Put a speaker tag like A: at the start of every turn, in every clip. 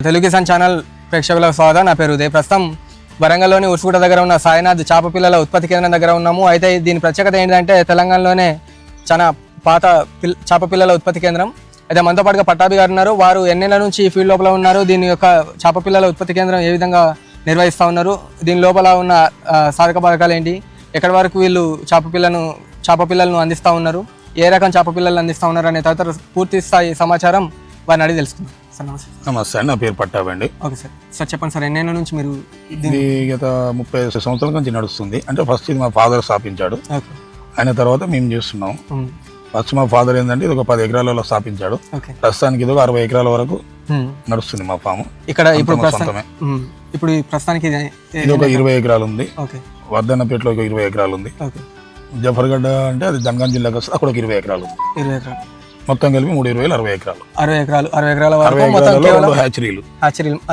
A: Telugu Kisan channel ప్రేక్షకులకు స్వాగతం. నా పేరు ఉదయ్. ప్రస్తుతం వరంగల్లోని ఉర్సుగుట్ట దగ్గర ఉన్న సాయినాథ్ చేప పిల్లల ఉత్పత్తి కేంద్రం దగ్గర ఉన్నాము. అయితే దీని ప్రత్యేకత ఏంటంటే తెలంగాణలోనే చాలా పాత చేప పిల్లల ఉత్పత్తి కేంద్రం. అయితే మనతో పాటుగా పట్టాభి గారు ఉన్నారు. వారు ఎన్నేళ్ల నుంచి ఈ ఫీల్డ్ లోపల ఉన్నారు, దీని యొక్క చేప పిల్లల ఉత్పత్తి కేంద్రం ఏ విధంగా నిర్వహిస్తూ ఉన్నారు, దీని లోపల ఉన్న సాధక బాధకాలు ఏంటి, ఎక్కడి వరకు వీళ్ళు చేప పిల్లలను అందిస్తూ ఉన్నారు, ఏ రకం చేప పిల్లలు అందిస్తూ ఉన్నారు అనే తదితర పూర్తి స్థాయి సమాచారం వారిని అడిగి తెలుసుకుందాం.
B: నమస్తే అండి, నా పేరు పట్టాభండి.
A: Okay sir. సార్ చెప్పండి సార్, ఎన్నేళ్ళ నుంచి మీరు
B: ఇది గత 30 సంవత్సరాల నుంచి నడుస్తుంది. అంటే ఫస్ట్ ఇది మా ఫాదర్ స్థాపించాడు, ఆయన తర్వాత మేము చేస్తున్నాం. ఫస్ట్ మా ఫాదర్ ఏంటంటే ఇది ఒక 10 ఎకరాలలో స్థాపించాడు. ప్రస్తుతానికి ఇది ఒక 60 ఎకరాల వరకు నడుస్తుంది మా ఫామ్.
A: ఇక్కడ ఇప్పుడు ప్రస్తుతానికి
B: ఇది ఒక 20 ఎకరాలు ఉంది. వర్ధన్నపేటలో ఒక 20 ఎకరాలు ఉంది. జఫర్గడ్డ అంటే అది జనగాం జిల్లాకి వస్తుంది, అక్కడ ఒక 20 ఎకరాలు ఉంది.
A: 20 ఎకరాలు
B: మొత్తం కలిపి 3 20 ఎకరాలు.
A: 60 ఎకరాల వరకు
B: రెండు హ్యాచరీలు,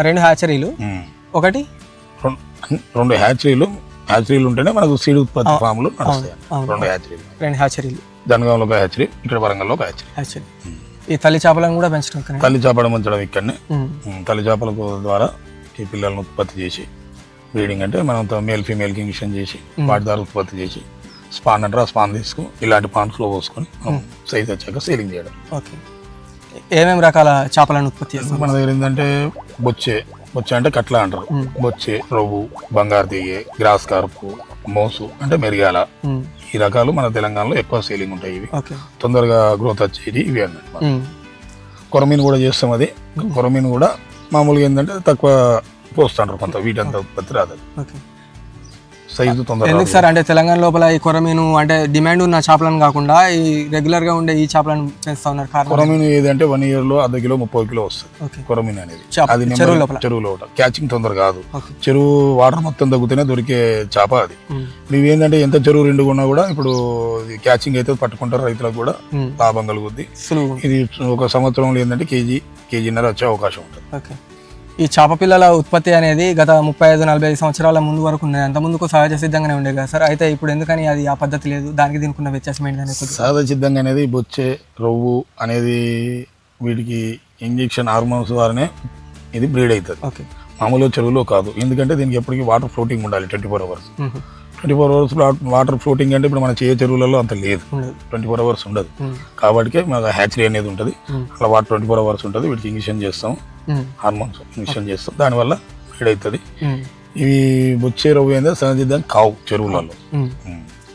A: రెండు హ్యాచరీలు, ఒకటి
B: 2 హ్యాచరీలు ఉంటేనే మనకు సీడ్ ఉత్పత్తి ఫామ్లు నడుస్తాయి. 2 హ్యాచరీలు, జనగాంలో ఒక హ్యాచరీ, ఇక్కడ వరంగల్లో ఒక హ్యాచరీ.
A: ఈ తల్లి చేపలను కూడా పెంచడం,
B: తల్లి చేపలు పెంచడం ఇక్కడనే. తల్లి చేపల ద్వారా ఈ పిల్లలను ఉత్పత్తి చేసి బ్రీడింగ్ అంటే మనం మేల్ ఫీమేల్ కి ఇంజెక్షన్ చేసి వాటి ద్వారా ఉత్పత్తి చేసి స్పాన్ అంటారు, ఆ స్పాన్ తీసుకుని ఇలాంటి పాన్స్ లో పోసుకొని సైజ్ వచ్చాక సేలింగ్ చేయడం.
A: ఓకే. ఏమేమి రకాల చేపలను ఉత్పత్తి చేస్తాం
B: మన దగ్గర? ఏంటంటే బొచ్చే అంటే కట్ల అంటారు, బొచ్చే, రొవ్వు, బంగారు తీగె, గ్రాస్ కార్పు, మోసు అంటే మెరిగాల, ఈ రకాలు మన తెలంగాణలో ఎక్కువ సేలింగ్ ఉంటాయి. ఇవి తొందరగా గ్రోత్ వచ్చేది ఇవి అన్నమాట. కొరమీన్ కూడా చేస్తాం. అది కొరమీన్ కూడా మామూలుగా ఏంటంటే తక్కువ పోస్తుంటారు, కొంత వీటంతా ఉత్పత్తి రాదు, సైజు తొందరగా.
A: ఎందుకు సార్ అంటే తెలంగాణ లోపల ఈ కొరమీను అంటే డిమాండ్ ఉన్న చేపలను కాకుండా ఈ రెగ్యులర్ గా ఉండే ఈ చేపలను పెంచుతా ఉన్నారు?
B: కొరమీను ఏదంటే 1 year లో 1/2 కిలో 30 కిలో వస్తుంది కొరమీన్ అనేది. అది చెరువులో క్యాచింగ్ తొందర కాదు. చెరువు వాటర్ మొత్తం తగ్గుతూనే దొరికే చేప అది. నువ్వు ఏంటంటే ఎంత చెరువు రెండు ఉన్నా కూడా ఇప్పుడు క్యాచింగ్ అయితే పట్టుకుంటారు, రైతులకు కూడా లాభం కలుగుద్ది. ఇది ఒక సంవత్సరంలో ఏంటంటే కేజీన్నర వచ్చే అవకాశం ఉంటుంది.
A: ఈ చేప పిల్లల ఉత్పత్తి అనేది గత 35-40 సంవత్సరాల ముందు వరకు ఉన్నది. అంత ముందుకు సహజ సిద్ధంగానే ఉండేది కదా సార్. అయితే ఇప్పుడు ఎందుకని అది ఆ పద్ధతి లేదు? దానికి దీనికి ఉన్న వ్యత్యాసం ఏంటంటే
B: సహజ సిద్ధంగా అనేది బొచ్చే, రొవ్వు అనేది వీటికి ఇంజెక్షన్ హార్మోన్స్ ద్వారానే ఇది బ్రీడ్ అవుతుంది, మామూలుగా చెరువులో కాదు. ఎందుకంటే దీనికి ఎప్పటికీ వాటర్ ఫ్లోటింగ్ ఉండాలి 24 hours. 24 hours వాటర్ ఫ్లోటింగ్ అంటే ఇప్పుడు మన చెరువులలో అంత లేదు, 24 hours ఉండదు. కాబట్టి మాకు హ్యాచరీ అనేది ఉంటుంది, అలా వాటర్ 24 hours ఉంటుంది. వీటికి ఇంజెక్షన్ చేస్తాం, హార్మోన్స్ ఇంజెక్షన్ చేస్తాం, దానివల్ల బ్రీడ్ అవుతుంది. ఇవి బొచ్చే, రవ్వు ఏంటంటే సహజసిద్ధంగా కావు చెరువులలో.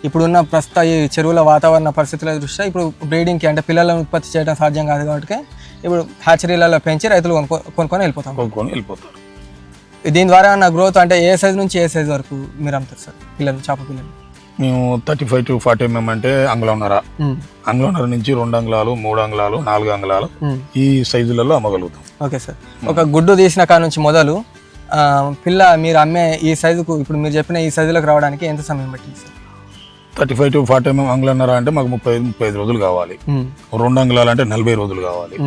A: ఇప్పుడున్న ప్రస్తుత ఈ చెరువుల వాతావరణ పరిస్థితుల దృష్ట్యా ఇప్పుడు బ్రీడింగ్కి అంటే పిల్లలను ఉత్పత్తి చేయడం సాధ్యం కాదు కాబట్టి ఇప్పుడు హ్యాచరీలలో పెంచి రైతులు కొనుక్కొని వెళ్ళిపోతారు. దీని ద్వారా నా గ్రోత్ అంటే ఏ సైజ్ నుంచి ఏ సైజ్ వరకు మీరు అమ్ముతారు సార్ చేప పిల్లలు?
B: మేము 35 to 40 mm అంటే అంగుళంన్నర నుంచి 2 అంగుళాలు, 3 అంగుళాలు, 4 అంగుళాలు ఈ సైజులలో అమ్మగలుగుతాం.
A: Okay sir. ఒక గుడ్డు తీసిన కాడ నుంచి మొదలు పిల్ల మీరు అమ్మే ఈ సైజుకు ఇప్పుడు మీరు చెప్పిన ఈ సైజులోకి రావడానికి ఎంత సమయం పట్టింది సార్?
B: 35 to 40 mm అంగుళంన్నర అంటే మాకు 30-35 రోజులు కావాలి. 2 అంగుళాలు అంటే 40 రోజులు కావాలి.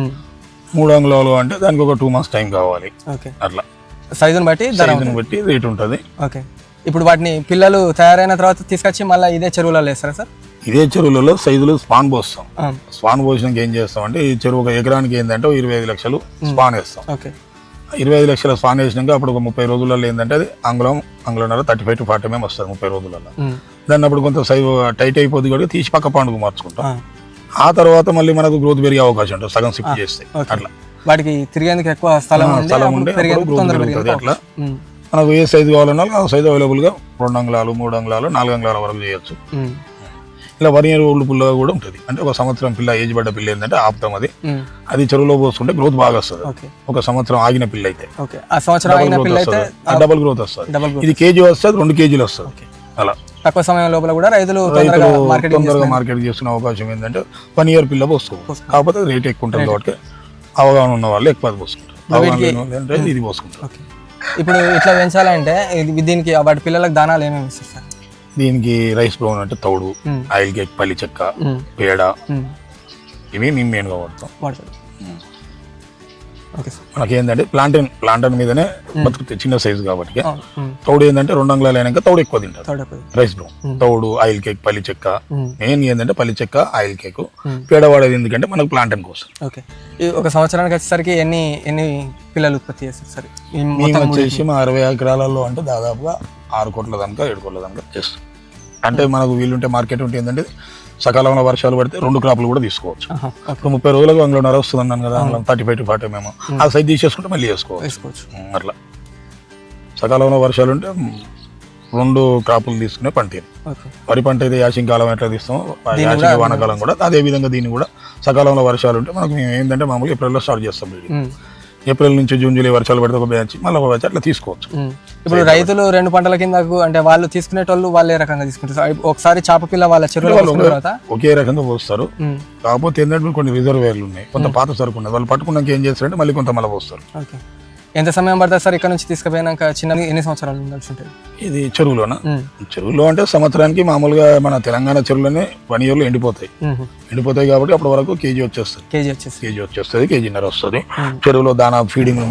B: 3 అంగుళాలు అంటే దానికి ఒక 2 months టైం కావాలి. అట్లా సైజుని బట్టి రేట్ ఉంటుంది.
A: ఓకే. ఇప్పుడు వాటిని పిల్లలు తయారైన తర్వాత తీసుకొచ్చి మళ్ళీ ఇదే చెరువులలో వేస్తారా సార్?
B: ఇదే చెరువులలో సైజులు స్పాన్ పోస్తాం. స్పాన్ పోసినాక ఏం చేస్తాం అంటే ఈ చెరువు ఒక ఎకరానికి ఏంటంటే 25 లక్షలు స్పాన్ వేస్తాం. 25 లక్షల స్పాన్ వేసినాక అప్పుడు ఒక 30 రోజులలో ఏంటంటే అది అంగుళంన్నర 35 to 40 mm వస్తుంది 30 రోజులలో. దాన్ని అప్పుడు కొంత సైజు టైట్ అయిపోతుంది కాబట్టి తీసి పక్క పండుగ మార్చుకుంటాం. ఆ తర్వాత మళ్ళీ మనకు గ్రోత్ పెరిగే అవకాశం ఉంటుంది, సగం షిఫ్ట్ చేస్తే. అట్లా
A: వాటికి తిరిగేందుకు ఎక్కువ స్థలం ఉంటే
B: అట్లా మనకు ఏ సైజు కావాలన్నా ఆ సైజు అవైలబుల్ గా 2 అంగుళాలు, 3 అంగుళాలు, 4 అంగుళాల వరకు చేయొచ్చు. ఇలా 1 year old పిల్ల కూడా ఉంటుంది. అంటే ఒక సంవత్సరం పిల్ల, ఏజ్ పడ్డ పిల్ల ఏంటంటే ఆపుతాం. అది చెరువులో పోసుకుంటే గ్రోత్ బాగా వస్తుంది. ఒక సంవత్సరం ఆగిన పిల్ల అయితే డబల్ గ్రోత్ వస్తుంది. ఇది కేజీ వస్తుంది, 2 కేజీలు వస్తుంది. అలా
A: తక్కువ సమయం లోపల కూడా రైతులు తొందరగా
B: మార్కెట్ చేస్తున్న అవకాశం ఏంటంటే 1 year పిల్ల పోసుకోవచ్చు. కాకపోతే రేట్ ఎక్కువ ఉంటుంది కాబట్టి అవగాహన ఉన్న వాళ్ళు ఎక్కువ పోసుకుంటారు, ఇది పోసుకుంటారు.
A: ఇప్పుడు ఇట్లా పెంచాలంటే దీనికి వాటి పిల్లలకు దానాలు ఏమేమి ఇస్తారు సార్?
B: దీనికి రైస్ బ్రౌన్ అంటే తౌడు, ఆయిల్ కేక్, పల్లి చెక్క, పేడ, ఇవి మేము మెయిన్గా వాడతాం.
A: Okay sir.
B: మనకేంటంటే ప్లాంటన్ మీదనే బతుకుతాయి చిన్న సైజు కాబట్టి.
A: ఉమ్.
B: తౌడు ఏంటంటే 2 అంగుళాలు అయినాక తౌడు ఎక్కువ తింటారు.
A: తోడపల్లి.
B: రైస్ బ్రౌన్ తౌడు, ఆయిల్ కేక్, పల్లి చెక్క.
A: ఉమ్.
B: మెయిన్ ఏంటంటే పల్లి చెక్క, ఆయిల్ కేక్. పేడవాడేది ఎందుకంటే మనకు ప్లాంటన్ కోసం.
A: ఓకే. ఈ ఒక సంవత్సరానికి వచ్చేసరికి ఎన్ని పిల్లలు ఉత్పత్తి చేస్తారు సార్? ఈ
B: మేము
A: మొత్తం
B: వచ్చేసి మా 60 ఎకరాలలో అంటే దాదాపుగా 6 కోట్ల దాకా 7 కోట్ల దాకా చేస్తాం. అంటే మనకు వీలుంటే మార్కెట్ ఉంటే ఏంటంటే సకాలంలో వర్షాలు పడితే 2 క్రాపులు కూడా తీసుకోవచ్చు.
A: ఆహా, ఓకే.
B: ఇప్పుడు 30 రోజులకు అంగుళన్నర వస్తుంది అన్నాను కదా, 35 to 40 మేము ఆ సైజ్ తీసేసుకుంటే మళ్ళీ వేసుకోవచ్చు.
A: వేసుకోవచ్చు.
B: అట్లా సకాలంలో వర్షాలు ఉంటే 2 క్రాపులు తీసుకునే పంట ఇది.
A: ఓకే.
B: వరి పంట అయితే యాసింగ్ కాలం ఎట్లా తీస్తాం, యాసింగ్ వానాకాలం కూడా అదే విధంగా దీన్ని కూడా సకాలంలో వర్షాలు ఉంటే మనకు మేము ఏంటంటే మామూలుగా ఏప్రిల్లో స్టార్ట్ చేస్తాం.
A: ఉమ్.
B: ఏప్రిల్ నుంచి జూన్, జూలై వర్షాలు పడితే ఒక బ్యాచ్, మళ్ళీ ఒక బ్యాచ్ అట్లా తీసుకోవచ్చు.
A: ఉమ్. ఇప్పుడు రైతులు 2 పంటల కిందకు అంటే వాళ్ళు తీసుకునేటోళ్ళు వాళ్ళే రకంగా తీసుకుంటారు. ఒకసారి చేప పిల్ల వాళ్ళ చెరువులో పోసుకున్న తర్వాత
B: ఒకే రకంగా పోస్తారు.
A: ఉమ్.
B: కాకపోతే ఏంటంటే కొన్ని రిజర్వేర్లు ఉన్నాయి, కొంత పాత సరుకు ఉన్నది. వాళ్ళు పట్టుకున్నాక ఏం చేస్తారంటే మళ్ళీ కొంత మళ్ళీ పోస్తారు.
A: ఓకే. ఎంత సమయం పడుతుంది సార్ ఇక్కడ నుంచి తీసుకుపోయినాక? చిన్న ఎన్ని సంవత్సరాలు ఉండాల్సి ఉంటుంది?
B: ఇది చెరువులోనా?
A: ఉమ్.
B: చెరువులో అంటే సంవత్సరానికి మామూలుగా మన తెలంగాణ చెరువులోనే 1 yearలో ఎండిపోతాయి.
A: ఉహు.
B: ఎండిపోతాయి కాబట్టి అప్పటి వరకు కేజీ వచ్చేస్తుంది,
A: కేజీ వచ్చేసి
B: కేజీన్నర వస్తుంది. చెరువులో దానా ఫీడింగ్,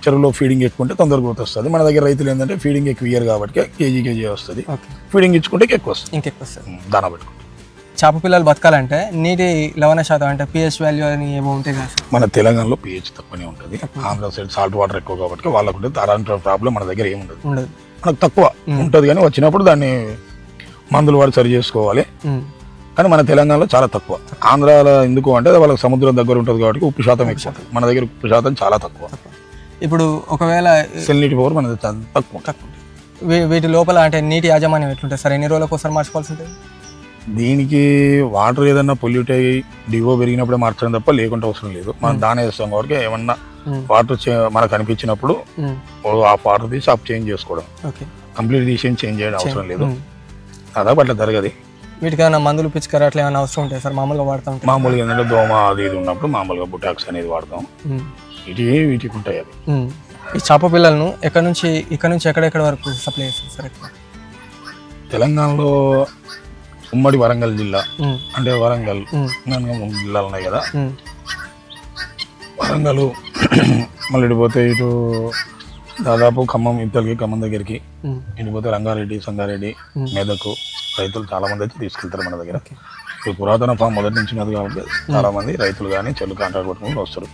B: చెరువులో ఫీడింగ్ ఎక్కువ ఉంటే తొందరగా గ్రోత్ వస్తుంది. మన దగ్గర రైతులు ఏంటంటే ఫీడింగ్ ఎక్కువ ఇయ్యరు కాబట్టి కేజీ వస్తుంది.
A: ఓకే.
B: ఫీడింగ్ ఇచ్చుకుంటే ఎక్కువ వస్తుంది,
A: ఇంకెక్కువ వస్తుంది.
B: దానా పెట్టుకుంటే.
A: చేప పిల్లలు బతకాలంటే నీటి లవణ శాతం అంటే pH వాల్యూ అని ఏమో ఉంటాయి కదా సార్?
B: మన తెలంగాణలో pH తక్కువనే ఉంటుంది. ఆంధ్ర సైడ్ సాల్ట్ వాటర్ ఎక్కువ కాబట్టి వాళ్ళకు ఉంటుంది. అలాంటి ప్రాబ్లం మన దగ్గర ఏముండదు.
A: ఉండదు.
B: మనకు తక్కువ ఉంటుంది కానీ వచ్చినప్పుడు దాన్ని మందులు వాడి సరి చేసుకోవాలి.
A: ఉమ్.
B: కానీ మన తెలంగాణలో చాలా తక్కువ. ఆంధ్రాలో ఎందుకు అంటే వాళ్ళకి సముద్రం దగ్గర ఉంటుంది కాబట్టి ఉప్పు శాతం ఎక్కువ. మన దగ్గర ఉప్పు శాతం చాలా తక్కువ.
A: ఇప్పుడు ఒకవేళ
B: సెలినిటీ పవర్ మన దగ్గర తక్కువ.
A: వీటి లోపల అంటే నీటి యాజమాన్యం ఎట్లుంటుంది సార్? ఎన్ని రోజులకు ఒకసారి మార్చుకోవాల్సి ఉంటుంది?
B: దీనికి వాటర్ ఏదన్నా పొల్యూట్ అయ్యి డివో పెరిగినప్పుడే మార్చడం తప్ప లేకుంటే అవసరం లేదు. మనం దాని వేస్తాం కాబట్టి ఏమన్నా వాటర్ మనకు అనిపించినప్పుడు ఆ వాటర్ తీసి ఆఫ్ చేంజ్ చేసుకోవడం.
A: ఓకే.
B: కంప్లీట్ తీసి చేంజ్ చేయడం అవసరం లేదు. దాదాపు అట్లా జరగదు.
A: వీటికి ఏమైనా మందులు పిచ్చికారు అట్లా ఏమైనా అవసరం ఉంటాయి సార్? మామూలుగా వాడతాం.
B: మామూలుగా ఏంటంటే దోమ అది ఇది ఉన్నప్పుడు మామూలుగా బుటాక్స్ అనేది వాడతాం. వీటికి ఉంటాయి అవి.
A: ఈ చేప పిల్లలను ఇక్కడ నుంచి ఎక్కడెక్కడ వరకు సప్లై చేస్తారు సార్?
B: తెలంగాణలో ఉమ్మడి వరంగల్ జిల్లా అంటే వరంగల్ జిల్లాలు ఉన్నాయి కదా, వరంగల్ మళ్ళీ ఇటుపోతే ఇటు దాదాపు ఖమ్మం, ఇద్దరికి ఖమ్మం దగ్గరికి ఇటుపోతే రంగారెడ్డి, సంగారెడ్డి, మెదకు రైతులు చాలా మంది అయితే తీసుకెళ్తారు మన దగ్గర. ఇప్పుడు పురాతన ఫామ్ మొదటి నుంచి ఉన్నది కాబట్టి చాలా మంది రైతులు కానీ చెల్లు కాంట్రాక్ట్ పట్టుకుని వస్తారు.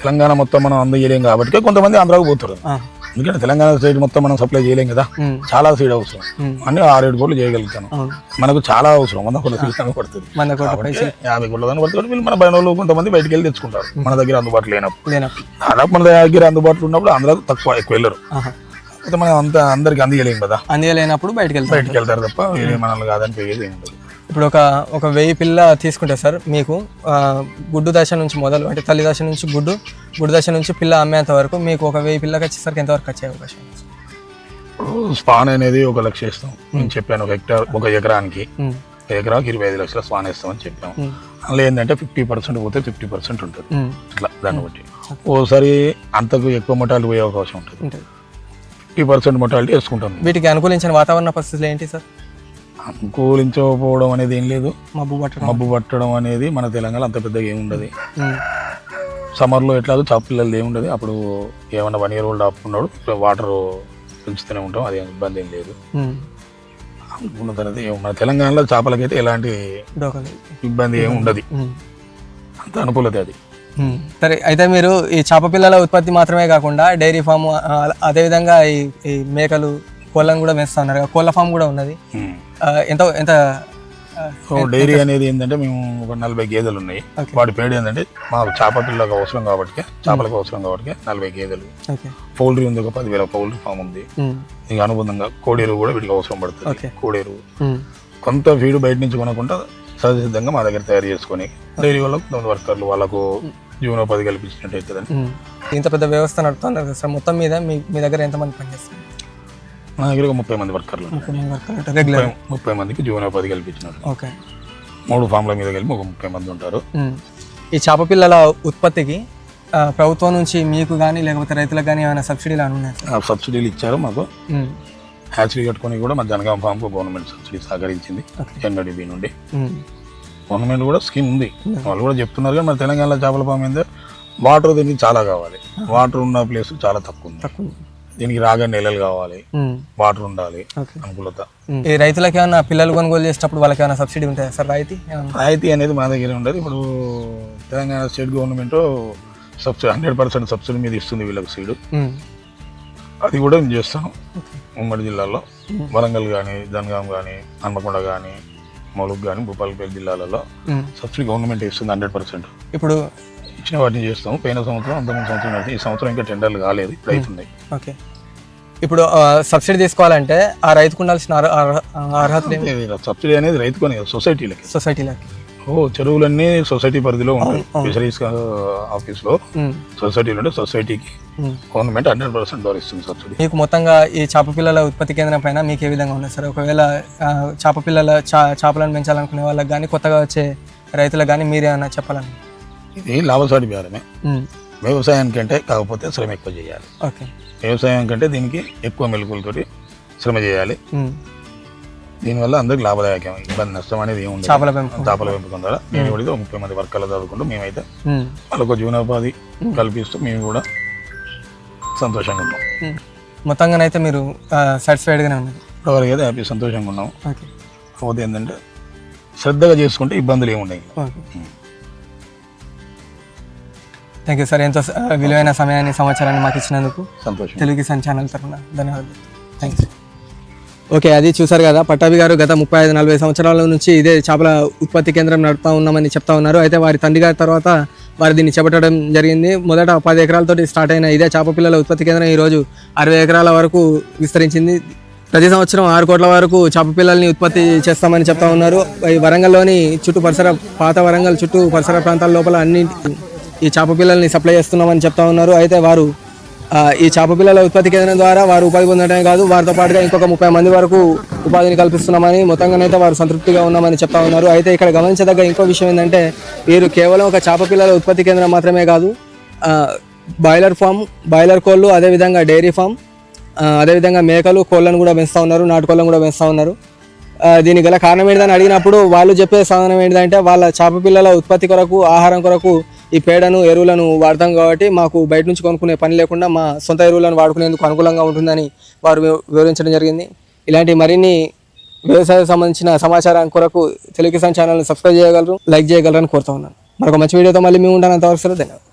B: తెలంగాణ మొత్తం మనం అందజేయలేం కాబట్టి కొంతమంది ఆంధ్రాకు పోతారు. ఎందుకంటే తెలంగాణ సైడ్ మొత్తం మనం సప్లై చేయలేం కదా, చాలా సీడ్ అవసరం. అన్ని 6-7 కోట్లు చేయగలుగుతాను. మనకు చాలా అవసరం, 100 కోట్ల సీడ్ పడుతుంది. 50 కోట్ల దాన్ని పడుతుంది. వీళ్ళు మన బయట కొంతమంది బయటకు వెళ్ళి తెచ్చుకుంటారు మన దగ్గర అందుబాటులో లేనప్పుడు. దాదాపు మన దగ్గర అందుబాటులో ఉన్నప్పుడు ఆంధ్రాకు ఎక్కువ వెళ్ళరు. మనం అంతా అందరికి అందజేయలేం కదా,
A: అందజేయలేనప్పుడు బయటకు
B: వెళ్తారు తప్ప వేరే మనల్ని కాదని పోయేది ఏమి ఉండదు.
A: ఇప్పుడు ఒక 1000 పిల్ల తీసుకుంటే సార్ మీకు గుడ్డు దశ నుంచి మొదలు అంటే తల్లి దశ నుంచి గుడ్డు దశ నుంచి పిల్ల అమ్మేంత వరకు మీకు ఒక 1000 పిల్లకి వచ్చేసరికి ఎంతవరకు వచ్చే అవకాశం?
B: స్పాన్ అనేది 1 లక్ష ఇస్తాం. నేను చెప్పాను ఒక ఎకరానికి 25 లక్షల స్పాన్ ఇస్తామని చెప్పాము. అందులో ఏంటంటే 50% పోతే 50% ఉంటుంది. ఇట్లా దాన్ని బట్టి ఓసారి అంతకు ఎక్కువ మొటాలిటీ పోయే అవకాశం ఉంటుంది. 50% మొటాలిటీ వేసుకుంటాం.
A: వీటికి అనుకూలించిన వాతావరణ పరిస్థితులు ఏంటి సార్?
B: అనుకూలించకపోవడం అనేది ఏం లేదు. మబ్బు పట్టడం అనేది మన తెలంగాణ అంత పెద్దగా ఏమి ఉండదు. సమ్మర్లో ఎట్లాగో చేప పిల్లలు ఏమి ఉండదు. అప్పుడు ఏమన్నా 1 year old ఆపుకున్నాడు వాటర్ పెంచుతూనే ఉంటాం, అది ఇబ్బంది ఏం లేదు. అనుకున్న తర్వాత మన తెలంగాణలో చేపలకైతే ఎలాంటి ఇబ్బంది ఏమి ఉండదు, అంత అనుకూలత అది.
A: సరే, అయితే మీరు ఈ చేప పిల్లల ఉత్పత్తి మాత్రమే కాకుండా డైరీ ఫామ్, అదేవిధంగా ఈ మేకలు, కోళ్ళను కూడా వేస్తా ఉన్నారు. కోళ్ళ ఫామ్ కూడా ఉన్నది. ఎంత
B: డైరీ అనేది ఏంటంటే మేము ఒక 40 గేదెలు ఉన్నాయి. వాటి పేరు ఏంటంటే మాకు చేప పిల్లలకు అవసరం కాబట్టి, చేపలకు అవసరం కాబట్టి 40 గేదెలు. పౌల్ట్రీ ఉంది, ఒక 10,000 పౌల్ట్రీ ఫామ్ ఉంది. ఇంకా అనుబంధంగా కోడేరు కూడా వీటికి అవసరం పడుతుంది. కోడేరు కొంత ఫీడ్ బయట నుంచి కొనకుండా సహజసిద్ధంగా మా దగ్గర తయారు చేసుకొని డైరీ వాళ్ళకు కొంతమంది వర్కర్లు వాళ్ళకు జీవనోపాధి కల్పించినట్టు అవుతుందని.
A: ఇంత పెద్ద వ్యవస్థ నడుపుతున్నారు కదా సార్, మొత్తం మీద మీ దగ్గర ఎంతమంది పనిచేస్తారు?
B: మా దగ్గర 30 మంది వర్కర్లు, 30 మందికి జీవనోపాధి కల్పించినారు. 3 ఫామ్ల మీద కలిపి ఒక 30 మంది ఉంటారు.
A: ఈ చేప పిల్లల ఉత్పత్తికి ప్రభుత్వం నుంచి మీకు కానీ లేకపోతే రైతులకు కానీ ఏమైనా సబ్సిడీలు ఉన్నాయి?
B: సబ్సిడీలు ఇచ్చారు మాకు. హ్యాచరీ కట్టుకొని కూడా మా జనగాం ఫామ్కు గవర్నమెంట్ సబ్సిడీ సహకరించింది NDB నుండి. గవర్నమెంట్ కూడా స్కీమ్ ఉంది, వాళ్ళు కూడా చెప్తున్నారు. కానీ మన తెలంగాణలో చేపల ఫామ్ ఏంటంటే వాటర్ దీనికి చాలా కావాలి, వాటర్ ఉన్న ప్లేస్ చాలా తక్కువ ఉంది. దీనికి రాగా నెలలు కావాలి, వాటర్ ఉండాలి, అనుకూలత.
A: ఈ రైతులకు ఏమైనా పిల్లలు కొనుగోలు చేసేటప్పుడు వాళ్ళకి ఏమైనా సబ్సిడీ ఉంటాయా సార్?
B: రాయితీ అనేది మా దగ్గర ఉండదు. ఇప్పుడు Telangana state government subsidy 100% subsidy మీద ఇస్తుంది వీళ్ళకి సీడ్. అది కూడా మేము చేస్తాం ఉమ్మడి జిల్లాలో, వరంగల్ కానీ, జనగాం కానీ, హన్మకొండ కానీ, ములుగు కానీ, భూపాలపల్లి జిల్లాలలో సబ్సిడీ గవర్నమెంట్ ఇస్తుంది 100%.
A: ఇప్పుడు
B: ఇచ్చిన వాటిని చేస్తాము. పోయిన సంవత్సరం, అంతకుముందు సంవత్సరం నడిచి, ఈ సంవత్సరం ఇంకా టెండర్లు కాలేదు, ఇప్పుడు అవుతున్నాయి.
A: ఓకే. ఇప్పుడు సబ్సిడీ తీసుకోవాలంటే ఆ రైతుకు ఉండాల్సిన అర్హతలు ఏమి?
B: సబ్సిడీ అనేది రైతుకొని సొసైటీలకి. చెరువులన్నీ సొసైటీ పరిధిలో ఉంటాయి. ఫిషరీస్ ఆఫీస్లో సొసైటీలు ఉంటే సొసైటీకి గవర్నమెంట్ 100% ద్వారా ఇస్తుంది సబ్సిడీ.
A: మీకు మొత్తంగా ఈ చేప పిల్లల ఉత్పత్తి కేంద్రం పైన మీకు ఏ విధంగా ఉంది సార్? ఒకవేళ చేప పిల్లల చేపలను పెంచాలనుకునే వాళ్ళకి కానీ, కొత్తగా వచ్చే రైతులకు కానీ మీరు ఏమైనా చెప్పాలని?
B: ఇది లాభసాటి వ్యాపారమే, వ్యవసాయానికంటే. కాకపోతే శ్రమ ఎక్కువ చేయాలి.
A: ఓకే.
B: వ్యవసాయం కంటే దీనికి ఎక్కువ మెలకువలతోటి శ్రమ చేయాలి. దీనివల్ల అందరికి లాభదాయకం, ఇబ్బంది నష్టం అనేది ఏముంది. చేపల పెంపకం ద్వారా మేము కూడా 30 మంది వర్కర్లు చదువుకుంటూ మేమైతే వాళ్ళకు జీవనోపాధి కల్పిస్తూ మేము కూడా సంతోషంగా ఉన్నాం.
A: మొత్తంగానైతే మీరు సాటిస్ఫైడ్గానే ఉన్నారు?
B: ఇప్పటివరకు అయితే హ్యాపీ, సంతోషంగా ఉన్నాం. కాకపోతే ఏంటంటే శ్రద్ధగా చేసుకుంటే ఇబ్బందులు ఏముండవు.
A: థ్యాంక్ యూ సార్, ఎంతో విలువైన సమయాన్ని, సమాచారాన్ని మాకు ఇచ్చినందుకు
B: సంతోషం.
A: తెలుగు కిసాన్ ఛానల్ తరఫున ధన్యవాదాలు. Thank you. ఓకే, అది చూసారు కదా, పట్టాభి గారు గత 35-40 సంవత్సరాల నుంచి ఇదే చేపల ఉత్పత్తి కేంద్రం నడుపుతూ ఉన్నామని చెప్తా ఉన్నారు. అయితే వారి తండ్రి గారి తర్వాత వారు దీన్ని చేపట్టడం జరిగింది. మొదట 10 ఎకరాలతో స్టార్ట్ అయిన ఇదే చేప పిల్లల ఉత్పత్తి కేంద్రం ఈరోజు 60 ఎకరాల వరకు విస్తరించింది. ప్రతి సంవత్సరం 6 కోట్ల వరకు చేప పిల్లల్ని ఉత్పత్తి చేస్తామని చెప్తా ఉన్నారు. ఈ వరంగల్లోని పాత వరంగల్ చుట్టూ పరిసర ప్రాంతాల లోపల అన్ని ఈ చేప పిల్లల్ని సప్లై చేస్తున్నామని చెప్తా ఉన్నారు. అయితే వారు ఈ చేప పిల్లల ఉత్పత్తి కేంద్రం ద్వారా వారు ఉపాధి పొందడమే కాదు, వారితో పాటుగా ఇంకొక 30 మంది వరకు ఉపాధిని కల్పిస్తున్నామని, మొత్తంగానైతే వారు సంతృప్తిగా ఉన్నామని చెప్తా ఉన్నారు. అయితే ఇక్కడ గమనించదగ్గ ఇంకో విషయం ఏంటంటే, వీరు కేవలం ఒక చేప పిల్లల ఉత్పత్తి కేంద్రం మాత్రమే కాదు, బాయిలర్ ఫామ్, బాయిలర్ కోళ్ళు, అదేవిధంగా డైరీ ఫామ్, అదేవిధంగా మేకలు, కోళ్ళను కూడా పెంచుతూ ఉన్నారు, నాటుకోళ్ళను కూడా పెంచుతూ ఉన్నారు. దీనికి గల కారణం ఏంటని అడిగినప్పుడు వాళ్ళు చెప్పే సాధనం ఏంటంటే, వాళ్ళ చేప పిల్లల ఉత్పత్తి కొరకు, ఆహారం కొరకు ఈ పేడను, ఎరువులను వాడతాం కాబట్టి మాకు బయట నుంచి కొనుక్కునే పని లేకుండా మా సొంత ఎరువులను వాడుకునేందుకు అనుకూలంగా ఉంటుందని వారు వివరించడం జరిగింది. ఇలాంటి మరిన్ని వ్యవసాయం సంబంధించిన సమాచారం కొరకు తెలుగు కిసాన్ ఛానల్ని సబ్స్క్రైబ్ చేయగలరు, లైక్ చేయగలరని కోరుతా ఉన్నాను. మరొక మంచి వీడియోతో మళ్ళీ మేము ఉంటాను. అంతవరకు ధన్యవాదాలు.